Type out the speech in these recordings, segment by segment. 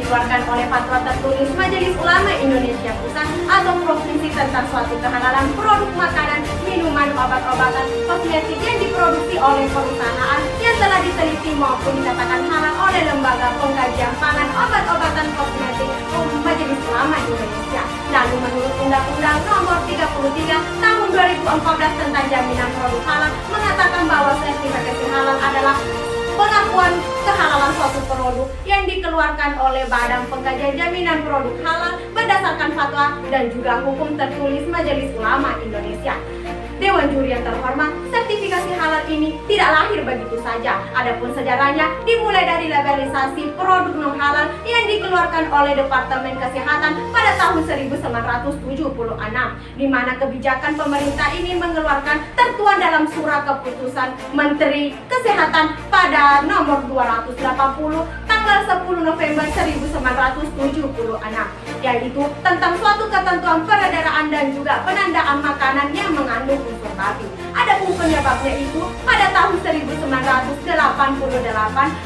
dikeluarkan oleh fatwa tertulis Majelis Ulama Indonesia Pusat atau Provinsi tentang suatu kehalalan produk makanan, minuman, obat-obatan, kosmetik yang diproduksi oleh perusahaan yang telah diteliti maupun dinyatakan halal oleh Lembaga Pengkajian Pangan, Obat-obatan, Kosmetik Majelis Ulama Indonesia. Lalu menurut Undang-Undang Nomor 33 Tahun 2014 tentang Jaminan Produk Halal mengatakan bahwa sertifikasi halal adalah pengakuan kehalalan suatu produk yang dikeluarkan oleh Badan Pengkajian Jaminan Produk Halal berdasarkan fatwa dan juga hukum tertulis Majelis Ulama Indonesia. Dewan Juri yang terhormat, sertifikasi halal ini tidak lahir begitu saja. Adapun sejarahnya dimulai dari labelisasi produk non halal yang dikeluarkan oleh Departemen Kesehatan pada tahun 1976, di mana kebijakan pemerintah ini mengeluarkan tertuang dalam surat keputusan Menteri Kesehatan pada nomor 280 tanggal 10 November 1976, yaitu tentang suatu ketentuan peredaran dan juga penandaan makanan yang mengandung unsur babi. Adapun penyebabnya itu pada tahun 1988,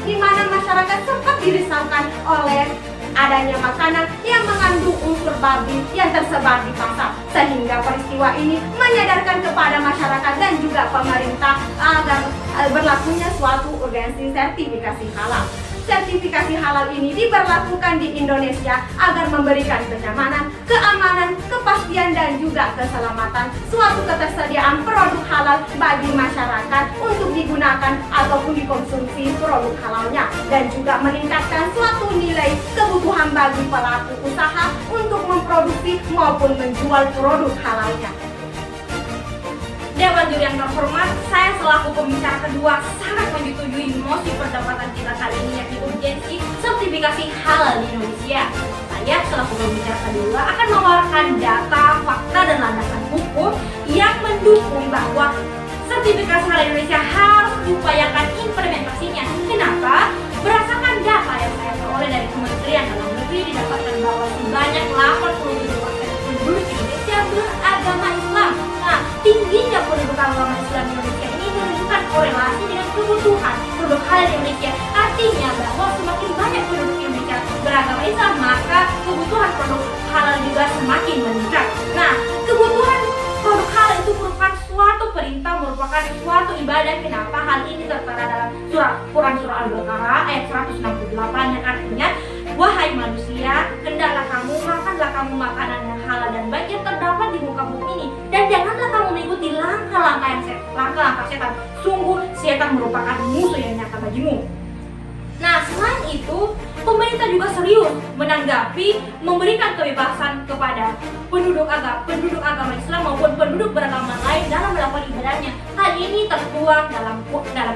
di mana masyarakat sempat dirisaukan oleh adanya makanan yang mengandung unsur babi yang tersebar di pasar, sehingga peristiwa ini menyadarkan kepada masyarakat dan juga pemerintah agar berlakunya suatu urgensi sertifikasi halal. Sertifikasi halal ini diberlakukan di Indonesia agar memberikan kenyamanan, keamanan, kepastian dan juga keselamatan suatu ketersediaan produk halal bagi masyarakat untuk digunakan ataupun dikonsumsi produk halalnya, dan juga meningkatkan suatu nilai kebutuhan bagi pelaku usaha untuk memproduksi maupun menjual produk halalnya. Dewan Juri yang terhormat, saya selaku pembicara kedua sangat menyetujui mosi perdebatan kita kali ini, yakni urgensi sertifikasi halal di Indonesia. Saya selaku pembicara kedua akan mengeluarkan data, fakta, dan landasan hukum yang mendukung bahwa sertifikasi halal Indonesia harus diupayakan implementasinya. Kenapa? Berdasarkan data yang saya peroleh dari Kementerian Dalam Negeri, didapatkan bahwa sebanyak 87% penduduk Indonesia beragama Islam. Nah, tingginya penduduk agama Islam Indonesia ini menunjukkan korelasi dengan kebutuhan produk halal di Indonesia. Artinya bahwa semakin banyak penduduk Indonesia beragama Islam, maka kebutuhan produk halal juga semakin meningkat. Nah, kebutuhan produk halal itu merupakan suatu perintah, merupakan suatu ibadah. Kenapa? Hal ini tertera dalam Quran Surah Al-Baqarah ayat 168 yang artinya, wahai manusia, hendaklah kamu makanlah kamu makanan yang halal dan baik yang terdapat di muka bumi ini, dan janganlah kamu mengikuti langkah-langkah setan. Sungguh setan merupakan musuh yang nyata bagimu. Nah, selain itu, pemerintah juga serius menanggapi memberikan kebebasan kepada penduduk agama Islam maupun penduduk beragama lain dalam melakukan ibadahnya. Hal ini tertuang dalam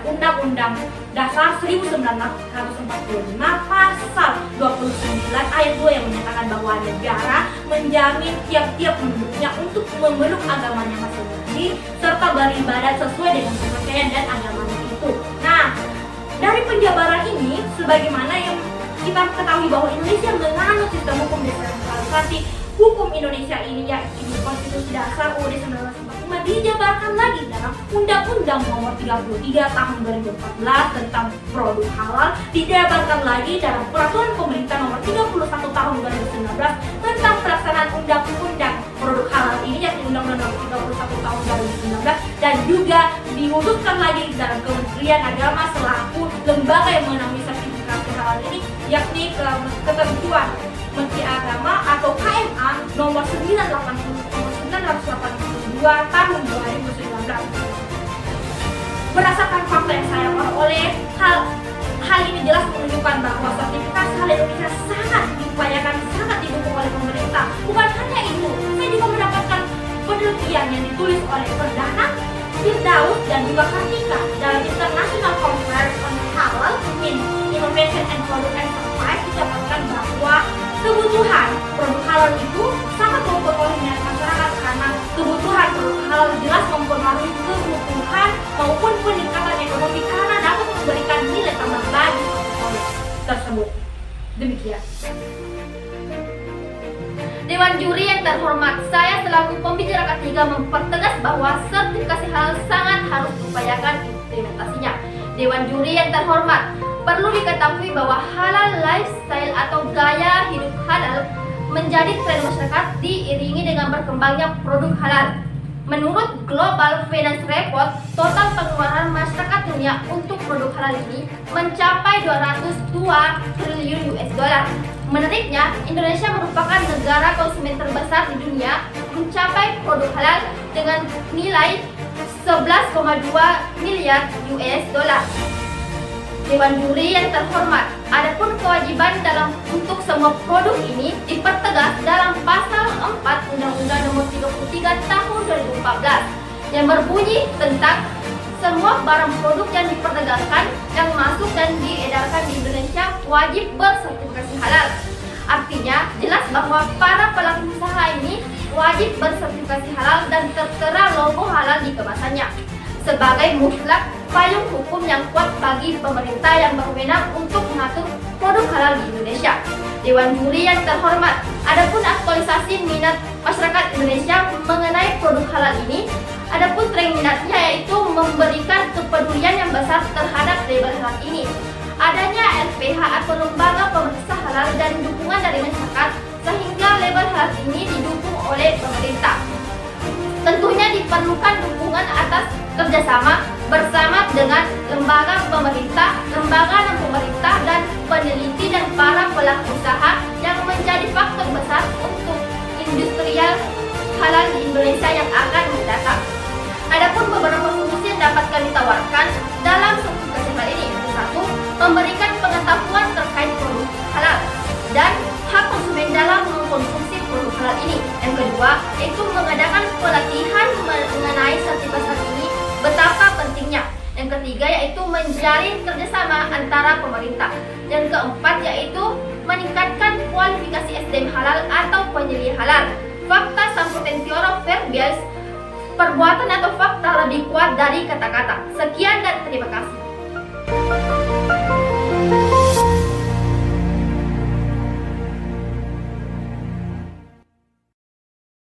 Undang-Undang Dasar 1945 pasal 29 ayat 2 yang menyatakan bahwa negara menjamin tiap-tiap penduduknya untuk memeluk agamanya masing-masing serta beribadah sesuai dengan kepercayaan dan agamanya itu. Nah, dari penjabaran ini, sebagaimana yang kita ketahui bahwa Indonesia menganut sistem hukum desentralisasi, hukum Indonesia ini yakni Konstitusi Dasar UUD 1945 dijabarkan lagi dalam Undang-Undang Nomor 33 Tahun 2014 tentang produk halal, dijabarkan lagi dalam Peraturan Pemerintah Nomor 31 Tahun 2019 tentang pelaksanaan Undang-Undang Produk Halal ini, yakni Undang-Undang Nomor 31 Tahun 2019, dan juga diwujudkan lagi dalam Kementerian Agama selaku lembaga yang menaungi sertifikasi halal ini, yakni Ketentuan Menteri Agama atau KMA nomor 982 tahun 2019. Berdasarkan fakta yang saya peroleh, hal ini jelas menunjukkan bahwa sertifikasi halal Indonesia sangat diupayakan, sangat didukung oleh pemerintah. Bukan hanya itu, saya juga mendapatkan penelitian yang ditulis oleh Perdana Firdaus dan juga Kartika dalam International Conference on Halal in Innovation and Product Enterprise, didapatkan bahwa kebutuhan produk halal itu sangat mempengaruhi minat masyarakat, karena kebutuhan produk halal jelas mempengaruhi kebutuhan maupun peningkatan ekonomi karena dapat memberikan nilai tambah bagi produk tersebut. Demikian. Dewan Juri yang terhormat, saya selaku pembicara ketiga mempertegas bahwa sertifikasi halal sangat harus diupayakan implementasinya. Dewan Juri yang terhormat, Perlu diketahui bahwa halal lifestyle atau gaya hidup halal menjadi tren masyarakat diiringi dengan berkembangnya produk halal. Menurut Global Finance Report, total pengeluaran masyarakat dunia untuk produk halal ini mencapai 202 triliun US dollar. Menariknya, Indonesia merupakan negara konsumen terbesar di dunia mencapai produk halal dengan nilai 11,2 miliar US dollar. Dewan Juri yang terhormat, adapun kewajiban untuk semua produk ini dipertegas dalam Pasal 4 Undang-Undang Nomor 33 Tahun 2014 yang berbunyi tentang semua barang produk yang diperdagangkan, yang masuk dan diedarkan di Indonesia wajib bersertifikasi halal. Artinya, jelas bahwa para pelaku usaha ini wajib bersertifikasi halal dan tertera logo halal di kemasannya. Sebagai mutlak payung hukum yang kuat bagi pemerintah yang berwenang untuk mengatur produk halal di Indonesia. Dewan Juri yang terhormat, adapun aktualisasi minat masyarakat Indonesia mengenai produk halal ini, adapun tren minatnya yaitu memberikan kepedulian yang besar terhadap label halal ini. Adanya LPH atau lembaga pemeriksa halal dan dukungan dari masyarakat sehingga label halal ini didukung oleh pemerintah. Tentunya diperlukan dukungan atas kerjasama bersama dengan lembaga pemerintah, lembaga non-pemerintah, dan peneliti dan para pelaku usaha yang menjadi faktor besar untuk industrial halal di Indonesia yang akan mendatang. Adapun beberapa solusi yang dapat kami tawarkan dalam sertifikasi halal ini, yang satu, memberikan pengetahuan terkait produk halal dan hak konsumen dalam mengkonsumsi produk halal ini. Yang kedua, yaitu mengadakan pelatihan mengenai sertifikasi ini betapa pentingnya. Yang ketiga, yaitu menjalin kerjasama antara pemerintah. Yang keempat, yaitu meningkatkan kualifikasi SDM halal atau penyelia halal. Fakta Samputentioro Verbias, perbuatan atau fakta lebih kuat dari kata-kata. Sekian dan terima kasih.